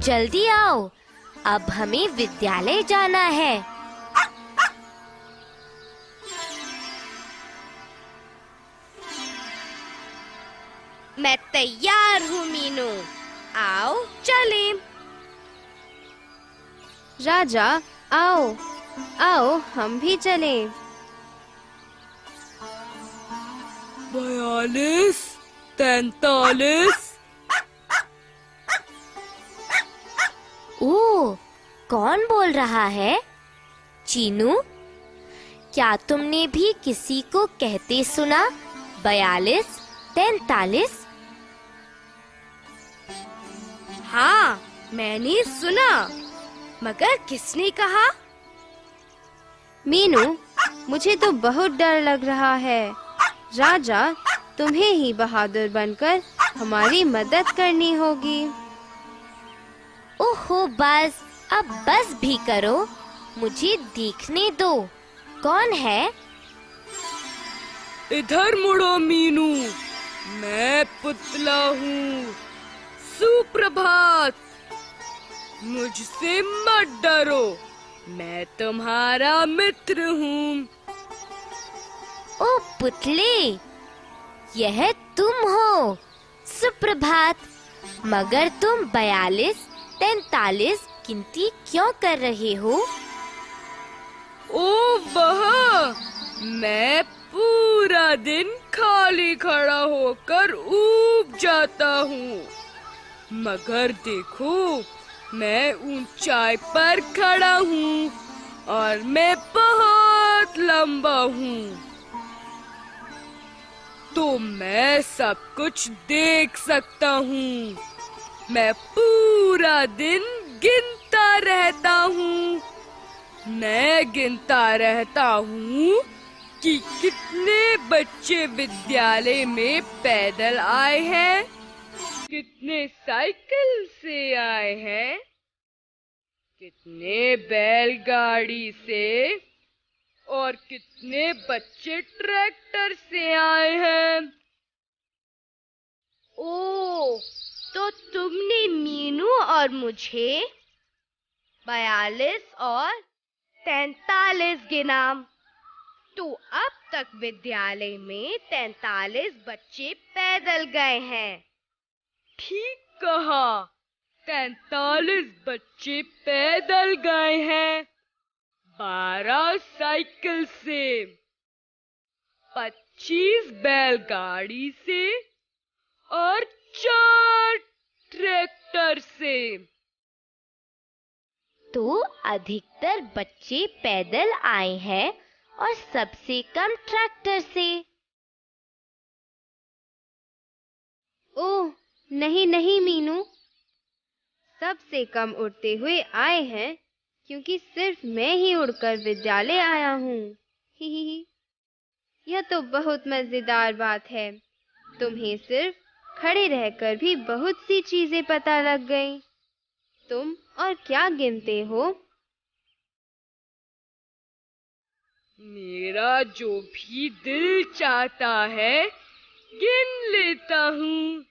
जल्दी आओ, अब हमें विद्यालय जाना है। मैं तैयार हूँ मीनू, आओ चलें। राजा, आओ आओ हम भी चलें। 42, 43। ओह, कौन बोल रहा है? चीनू, क्या तुमने भी किसी को कहते सुना 42, 43? हाँ, मैंने सुना, मगर किसने कहा? मीनू, मुझे तो बहुत डर लग रहा है। राजा, तुम्हें ही बहादुर बनकर हमारी मदद करनी होगी। ओहो, अब बस भी करो, मुझे देखने दो, कौन है? इधर मुड़ो मीनू, मैं पुतला हूँ। सुप्रभात। मुझसे मत डरो, मैं तुम्हारा मित्र हूँ। ओ पुतले, यह तुम हो। सुप्रभात, मगर तुम 42, 43 गिनती क्यों कर रहे हो? ओ वह, मैं पूरा दिन खाली खड़ा होकर ऊब जाता हूँ, मगर देखो, मैं ऊंचाई पर खड़ा हूँ और मैं बहुत लंबा हूँ, तो मैं सब कुछ देख सकता हूँ। मैं पूरा दिन गिनता रहता हूँ। मैं गिनता रहता हूँ कि कितने बच्चे विद्यालय में पैदल आए हैं, कितने साइकिल से आए हैं, कितने बैलगाड़ी से और कितने बच्चे ट्रैक्टर से आए हैं। ओ, तो तुमने मीनू और मुझे 42 और 43 गिना। तो अब तक विद्यालय में 43 बच्चे पैदल गए हैं। ठीक कहा, 43 बच्चे पैदल गए हैं, 12 साइकिल से, 25 बैलगाड़ी से और 4 ट्रैक्टर से। तो अधिकतर बच्चे पैदल आए हैं और सबसे कम ट्रैक्टर से। ओह, नहीं नहीं मीनू, सबसे कम उड़ते हुए आए हैं, क्योंकि सिर्फ मैं ही उड़कर विद्यालय आया हूँ। ही ही। यह तो बहुत मजेदार बात है। तुम्हें सिर्फ खड़े रहकर भी बहुत सी चीजें पता लग गईं। तुम और क्या गिनते हो? मेरा जो भी दिल चाहता है गिन लेता हूँ।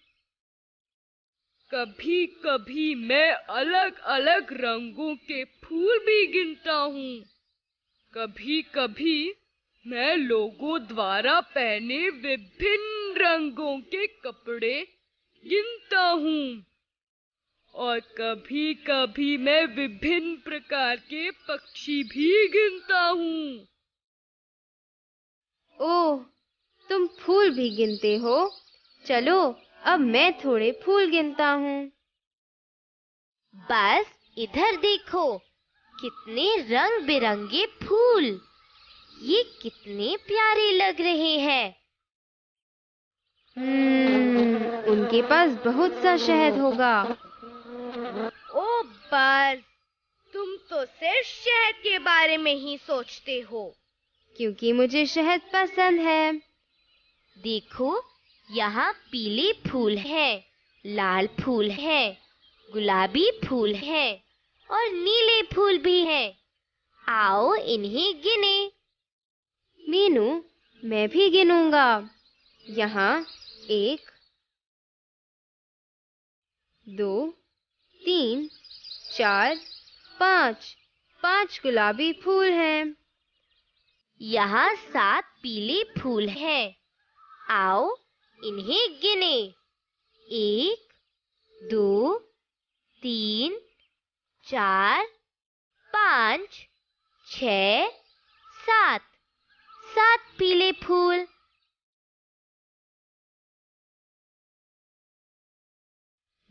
कभी कभी मैं अलग अलग रंगों के फूल भी गिनता हूँ। कभी कभी मैं लोगों द्वारा पहने विभिन्न रंगों के कपड़े गिनता हूँ और कभी कभी मैं विभिन्न प्रकार के पक्षी भी गिनता हूँ। ओह, तुम फूल भी गिनते हो? चलो, अब मैं थोड़े फूल गिनता हूँ। बस इधर देखो, कितने रंग बिरंगे फूल, ये कितने प्यारे लग रहे हैं। उनके पास बहुत सा शहद होगा। ओ बस, तुम तो सिर्फ शहद के बारे में ही सोचते हो। क्योंकि मुझे शहद पसंद है। देखो, यहाँ पीले फूल हैं, लाल फूल हैं, गुलाबी फूल हैं और नीले फूल भी हैं। आओ इन्हें गिने। मीनू, मैं भी गिनूंगा। यहाँ 1, 2, 3, 4, 5 5 गुलाबी फूल हैं। यहाँ 7 पीले फूल हैं। आओ इन्हें गिने। 1, 2, 3, 4, 5, 6, 7 7 पीले फूल।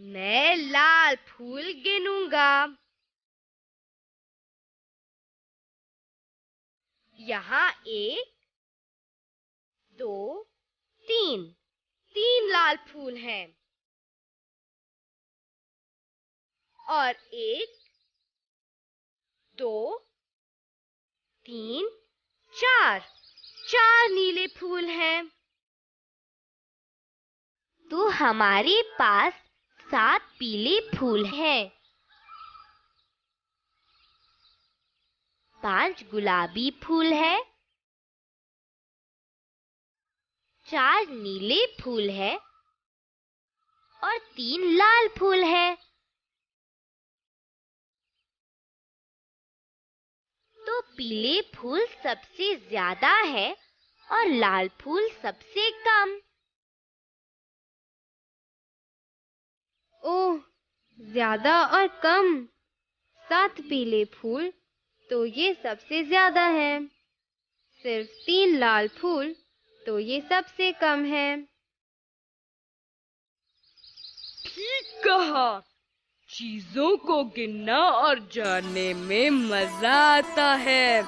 मैं लाल फूल गिनूंगा। यहाँ 1, 2, 3 लाल फूल हैं। और 1, 2, 3, 4 नीले फूल हैं। तो हमारे पास 7 पीले फूल हैं। 5 गुलाबी फूल है। 4 नीले फूल है और 3 लाल फूल है। तो पीले फूल सबसे ज्यादा है और लाल फूल सबसे कम। ओह, ज्यादा और कम। 7 पीले फूल तो ये सबसे ज्यादा है। सिर्फ 3 लाल फूल तो ये सबसे कम है। ठीक कहा। चीजों को गिनना और जानने में मजा आता है।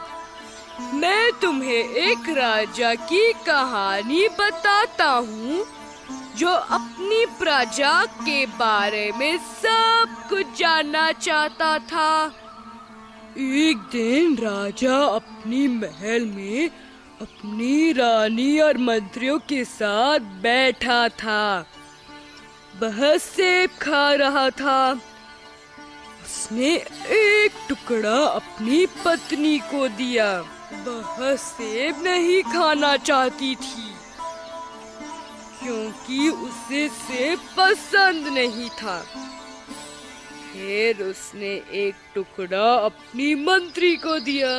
मैं तुम्हें एक राजा की कहानी बताता हूँ जो अपनी प्रजा के बारे में सब कुछ जानना चाहता था। एक दिन राजा अपनी महल में अपनी रानी और मंत्रियों के साथ बैठा था। वह सेब खा रहा था। उसने एक टुकड़ा अपनी पत्नी को दिया। वह सेब नहीं खाना चाहती थी क्योंकि उसे सेब पसंद नहीं था। फिर उसने एक टुकड़ा अपनी मंत्री को दिया।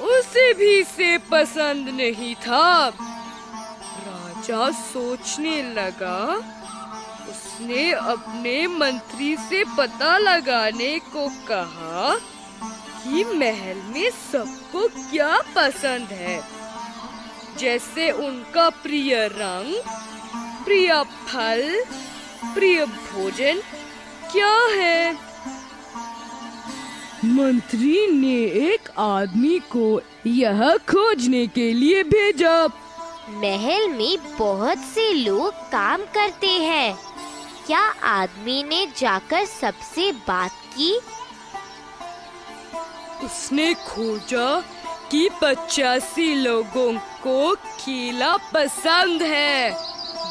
उसे भी सेब पसंद नहीं था। राजा सोचने लगा। उसने अपने मंत्री से पता लगाने को कहा कि महल में सबको क्या पसंद है, जैसे उनका प्रिय रंग, प्रिय फल, प्रिय भोजन क्या है। मंत्री ने एक आदमी को यह खोजने के लिए भेजा। महल में बहुत से लोग काम करते हैं। क्या आदमी ने जाकर सबसे बात की? उसने खोजा कि 85 लोगों को केला पसंद है,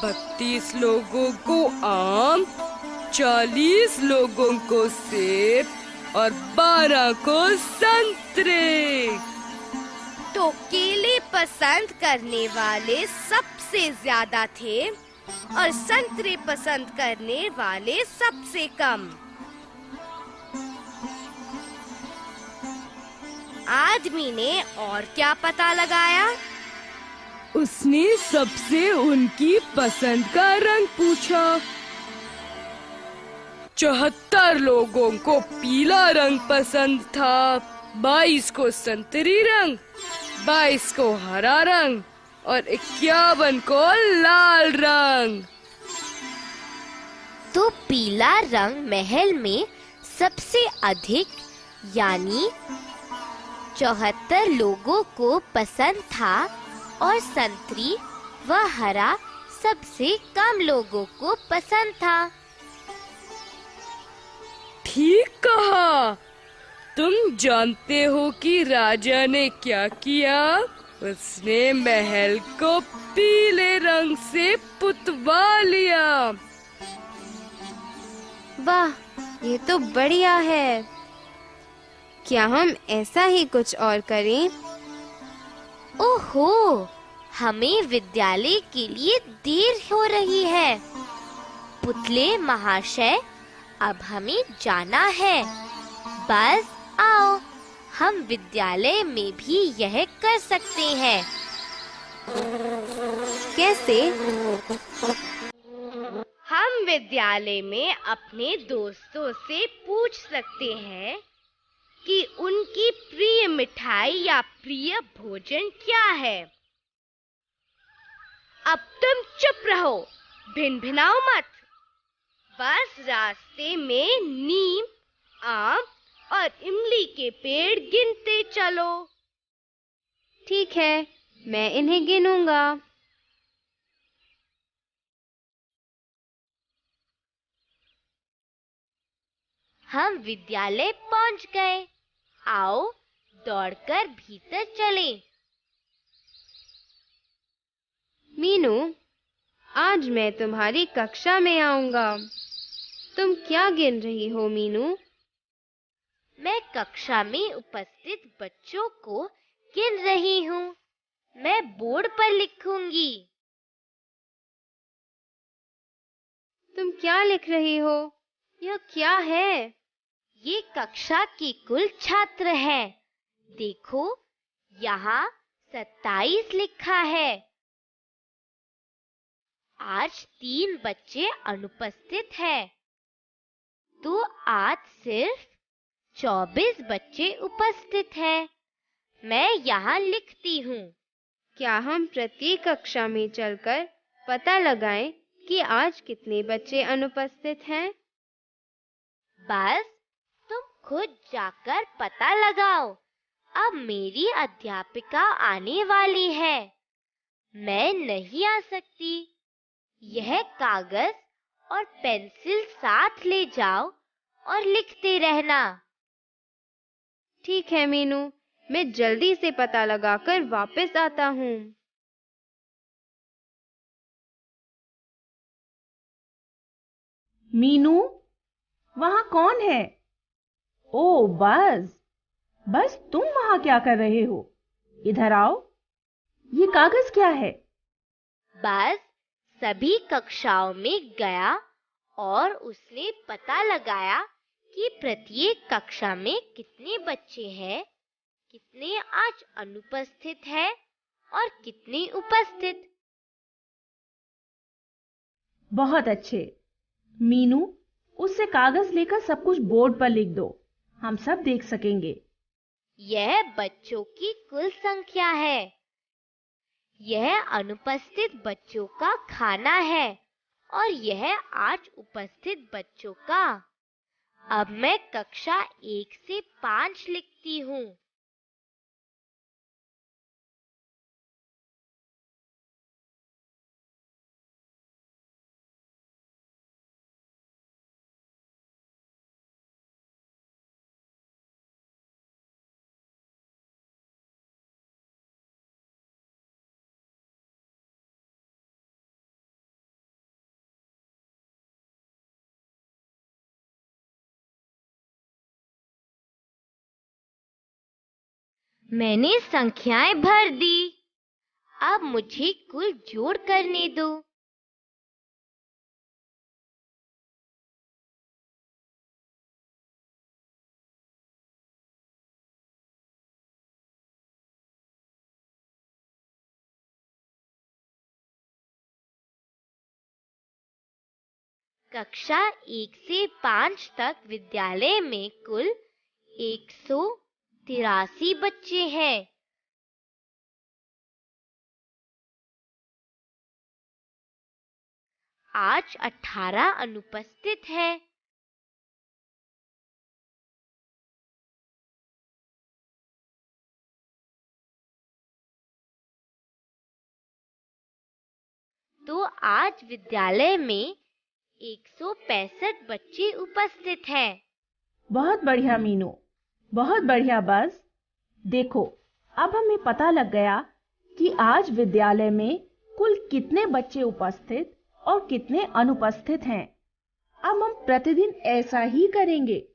32 लोगों को आम, 40 लोगों को सेब और 12 को संतरे। तो केले पसंद करने वाले सबसे ज्यादा थे और संतरे पसंद करने वाले सबसे कम। आदमी ने और क्या पता लगाया? उसने सबसे उनकी पसंद का रंग पूछा। 74 लोगों को पीला रंग पसंद था, 22 को संतरी रंग, 22 को हरा रंग और 51 को लाल रंग। तो पीला रंग महल में सबसे अधिक यानी 74 लोगों को पसंद था और संतरी व हरा सबसे कम लोगों को पसंद था। ठीक कहा। तुम जानते हो कि राजा ने क्या किया? उसने महल को पीले रंग से पुतवा लिया। वाह, ये तो बढ़िया है। क्या हम ऐसा ही कुछ और करें? ओहो, हमें विद्यालय के लिए देर हो रही है। पुतले महाशय, अब हमें जाना है। बस आओ, हम विद्यालय में भी यह कर सकते हैं। कैसे? हम विद्यालय में अपने दोस्तों से पूछ सकते हैं कि उनकी प्रिय मिठाई या प्रिय भोजन क्या है। अब तुम चुप रहो, भिनभिनाओ मत। बस रास्ते में नीम, आम और इमली के पेड़ गिनते चलो। ठीक है, मैं इन्हें गिनूंगा। हम विद्यालय पहुंच गए। आओ, दौड़कर भीतर चलें। मीनू, आज मैं तुम्हारी कक्षा में आऊंगा। तुम क्या गिन रही हो मीनू? मैं कक्षा में उपस्थित बच्चों को गिन रही हूँ। मैं बोर्ड पर लिखूंगी। तुम क्या लिख रही हो? यह क्या है? ये कक्षा के कुल छात्र हैं। देखो, यहाँ 27 लिखा है। आज 3 बच्चे अनुपस्थित हैं, तो आज सिर्फ 24 बच्चे उपस्थित हैं। मैं यहाँ लिखती हूँ। क्या हम प्रत्येक कक्षा में चलकर पता लगाएं कि आज कितने बच्चे अनुपस्थित हैं? बस तुम खुद जाकर पता लगाओ। अब मेरी अध्यापिका आने वाली है। मैं नहीं आ सकती। यह कागज और पेंसिल साथ ले जाओ और लिखते रहना। ठीक है मीनू, मैं जल्दी से पता लगाकर वापस आता हूँ। मीनू, वहाँ कौन है? ओ बस तुम वहाँ क्या कर रहे हो? इधर आओ। ये कागज क्या है? बस सभी कक्षाओं में गया और उसने पता लगाया कि प्रत्येक कक्षा में कितने बच्चे हैं, कितने आज अनुपस्थित हैं और कितने उपस्थित। बहुत अच्छे। मीनू, उससे कागज लेकर सब कुछ बोर्ड पर लिख दो। हम सब देख सकेंगे। यह बच्चों की कुल संख्या है। यह अनुपस्थित बच्चों का खाना है और यह आज उपस्थित बच्चों का। अब मैं कक्षा 1 से 5 लिखती हूँ। मैंने संख्याएं भर दी। अब मुझे कुल जोड़ करने दो। कक्षा 1 से 5 तक विद्यालय में कुल 183 बच्चे हैं। आज 18 अनुपस्थित हैं। तो आज विद्यालय में 165 बच्चे उपस्थित हैं। बहुत बढ़िया मीनू, बहुत बढ़िया। बस देखो, अब हमें पता लग गया कि आज विद्यालय में कुल कितने बच्चे उपस्थित और कितने अनुपस्थित हैं। अब हम प्रतिदिन ऐसा ही करेंगे।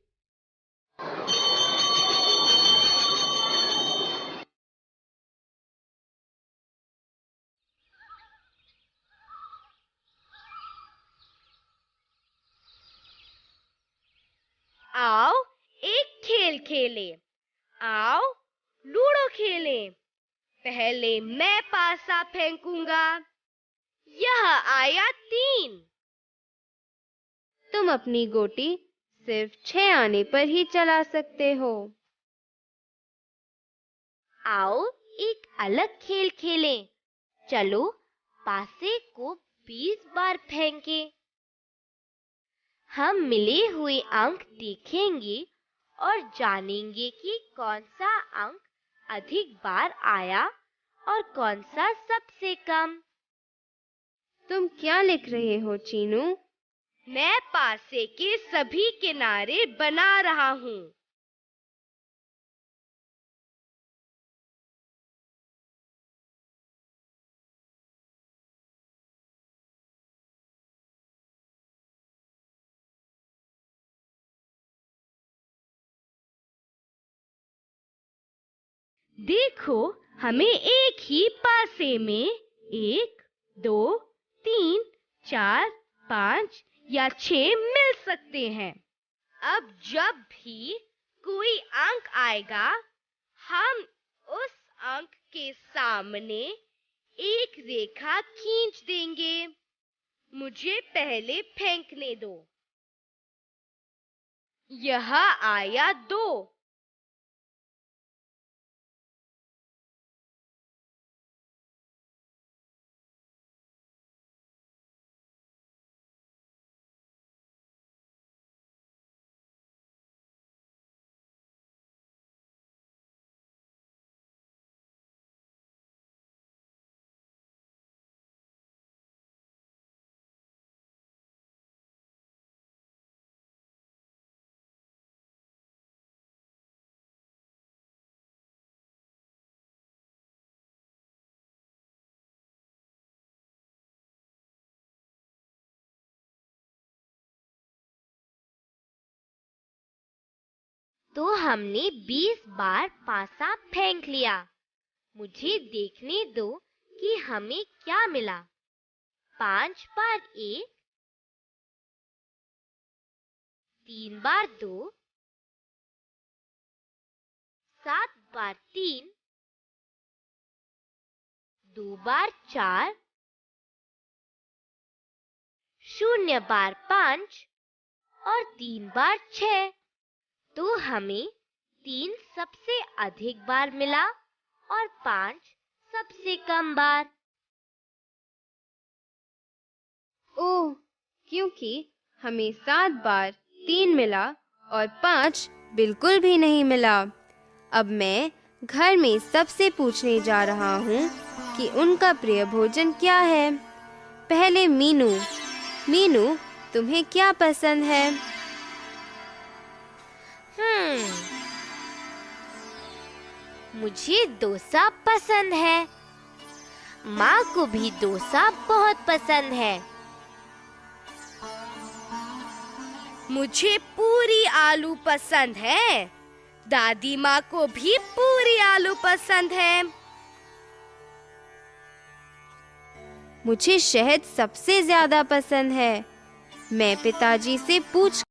खेले। आओ लूडो खेलें। पहले मैं पासा फेंकूंगा। यह आया 3। तुम अपनी गोटी सिर्फ 6 आने पर ही चला सकते हो। आओ एक अलग खेल खेलें। चलो पासे को 20 बार फेंकें। हम मिले हुए अंक देखेंगे और जानेंगे कि कौन सा अंक अधिक बार आया और कौन सा सबसे कम। तुम क्या लिख रहे हो चीनू? मैं पासे के सभी किनारे बना रहा हूँ। देखो हमें एक ही पासे में 1, 2, 3, 4, 5 या 6 मिल सकते हैं। अब जब भी कोई अंक आएगा, हम उस अंक के सामने एक रेखा खींच देंगे। मुझे पहले फेंकने दो। यह आया 2। तो हमने 20 बार पासा फेंक लिया। मुझे देखने दो कि हमें क्या मिला। 5 बार 1, 3 बार 2, 7 बार 3, 2 बार 4, 0 बार 5 और 3 बार 6। तो हमें 3 सबसे अधिक बार मिला और 5 सबसे कम बार। ओह, क्योंकि हमें 7 बार 3 मिला और 5 बिल्कुल भी नहीं मिला। अब मैं घर में सबसे पूछने जा रहा हूँ कि उनका प्रिय भोजन क्या है। पहले मीनू। मीनू, तुम्हें क्या पसंद है? मुझे डोसा पसंद है। माँ को भी डोसा बहुत पसंद है। मुझे पूरी आलू पसंद है। दादी माँ को भी पूरी आलू पसंद है। मुझे शहद सबसे ज्यादा पसंद है। मैं पिताजी से पूछ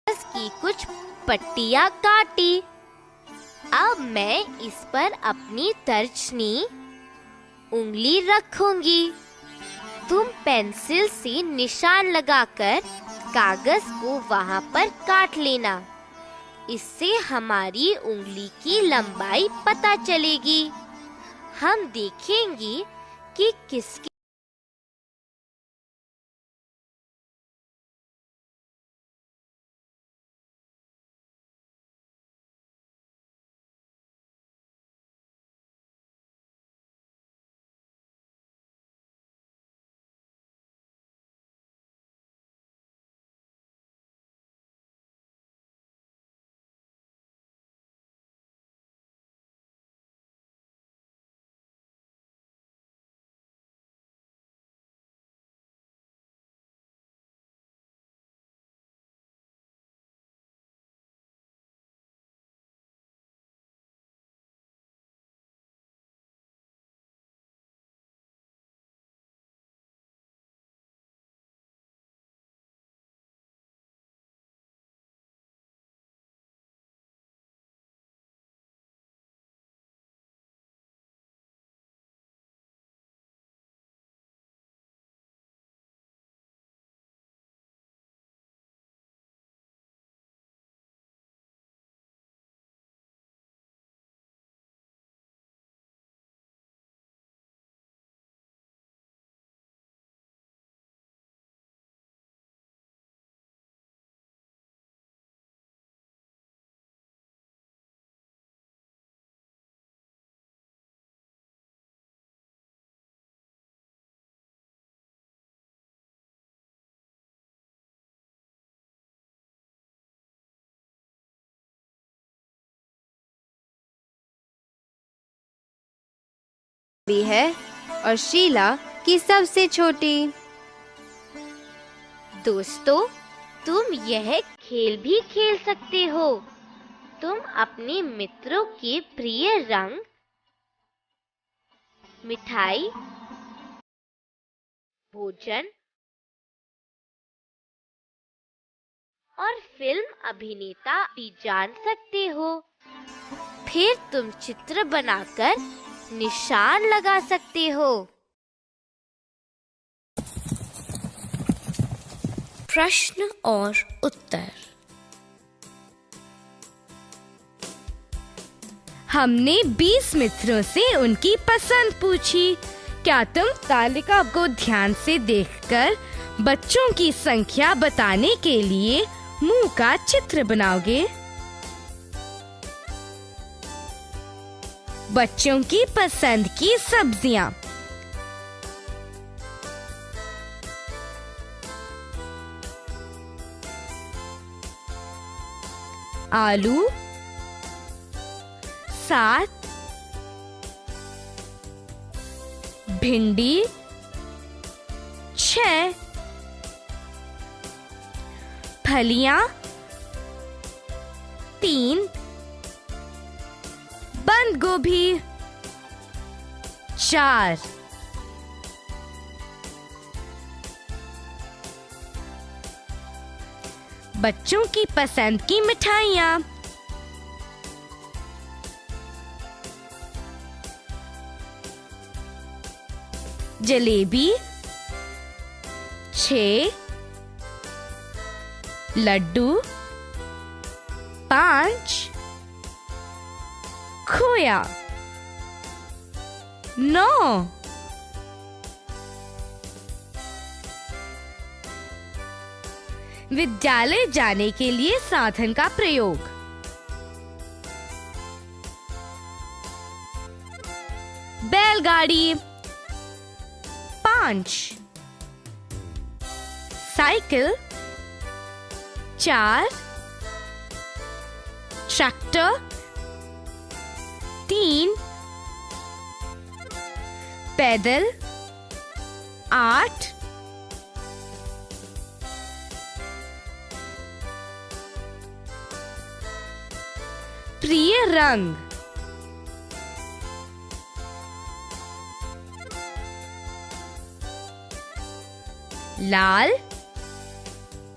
की कुछ पट्टियां काटी। अब मैं इस पर अपनी तर्जनी उंगली रखूंगी। तुम पेंसिल से निशान लगाकर कागज को वहां पर काट लेना। इससे हमारी उंगली की लंबाई पता चलेगी। हम देखेंगे कि किसकी भी है और शीला की सबसे छोटी। दोस्तों, तुम यह खेल भी खेल सकते हो। तुम अपने मित्रों के प्रिय रंग, मिठाई, भोजन और फिल्म अभिनेता भी जान सकते हो। फिर तुम चित्र बनाकर निशान लगा सकते हो। प्रश्न और उत्तर। हमने 20 मित्रों से उनकी पसंद पूछी। क्या तुम तालिका को ध्यान से देखकर बच्चों की संख्या बताने के लिए मुंह का चित्र बनाओगे? बच्चों की पसंद की सब्जियां। आलू 7, भिंडी 6, फलियां 3, बंद गोभी 4, बच्चों की पसंद की मिठाइयाँ। जलेबी 6, लड्डू 5, खोया 9। विद्यालय जाने के लिए साधन का प्रयोग। बैलगाड़ी 5, साइकिल 4, ट्रैक्टर 3, पैदल 8, प्रिय रंग। लाल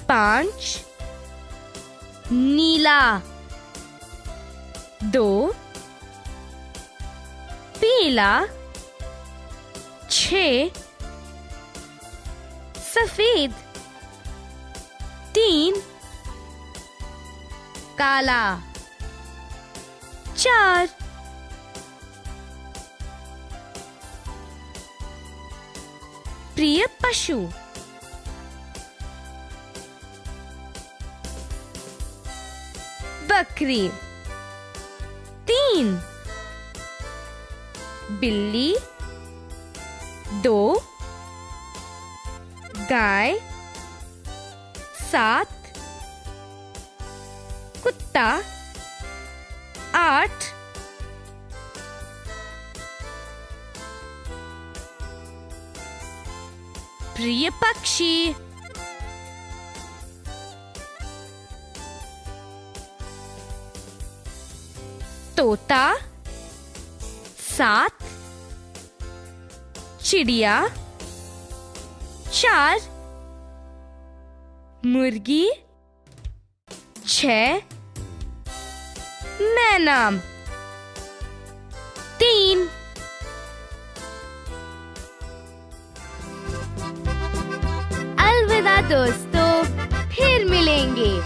5, नीला। 2 पीला। 6 सफेद। 3 काला। 4 प्रिय पशु। बकरी। 3 बिल्ली। 2 गाय। 7 कुत्ता। 8 प्रिय पक्षी। तोता। 7 चिड़िया। 4 मुर्गी। 6 मैना। 3 अलविदा दोस्तों, फिर मिलेंगे।